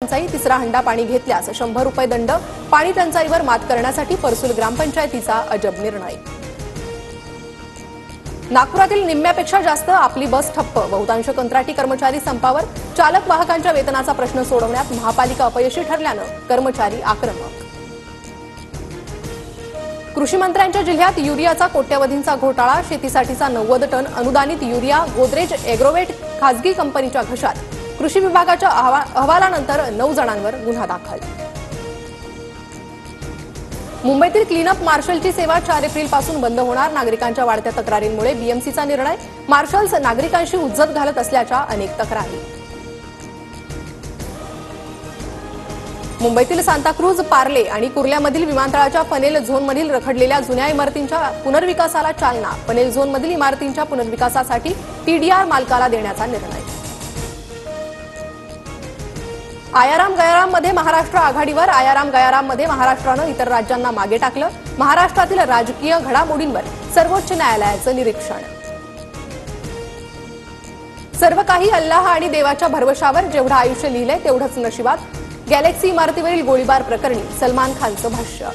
टंचाई, तिसरा हंडा पाणी घेतल्यास 100 रुपये दंड, पाणी टंचाईवर मात करण्यासाठी परसूल ग्रामपंचायतीचा अजब निर्णय। नागपुरातील निम्म्यापेक्षा जास्त आपली बस ठप्प, बहुतांश कंत्राटी कर्मचारी संपावर, चालक वाहकांच्या वेतनाचा प्रश्न सोडवण्यात महापालिका अपयशी ठरल्यानं कर्मचारी आक्रमक। कृषी मंत्र्यांच्या जिल्ह्यात युरियाचा कोट्यवधींचा घोटाळा, शेतीसाठीचा 90 टन अनुदानित युरिया गोदरेज एग्रोवेट खासगी कंपनीच्या घशात, कृषी विभागाच्या अहवालानंतर 9 जणांवर गुन्हा दाखल। मुंबईतील क्लीनअप मार्शलची सेवा 4 एप्रिलपासून बंद होणार, नागरिकांच्या वाढत्या तक्रारींमुळे बीएमसीचा निर्णय, मार्शल्स नागरिकांशी हुज्जत घालत असल्याच्या अनेक तक्रारी। मुंबईतील सांताक्रूज, पार्ले आणि कुर्ल्यामधील विमानतळाच्या पनेल झोनमधील रखडलेल्या जुन्या इमारतींच्या पुनर्विकासाला चालना, पनेल झोनमधील इमारतींच्या पुनर्विकासासाठी टीडीआर मालकाला देण्याचा निर्णय। आयाराम गयाराममध्ये महाराष्ट्र आघाडीवर, आयाराम गयाराममध्ये महाराष्ट्रानं इतर राज्यांना मागे टाकलं, महाराष्ट्रातील राजकीय घडामोडींवर सर्वोच्च न्यायालयाचं निरीक्षण। सर्व काही अल्लाह आणि देवाच्या भरवशावर, जेवढं आयुष्य लिहिलंय तेवढंच नशिबात, गॅलेक्सी इमारतीवरील गोळीबार प्रकरणी सलमान खानचं भाष्य।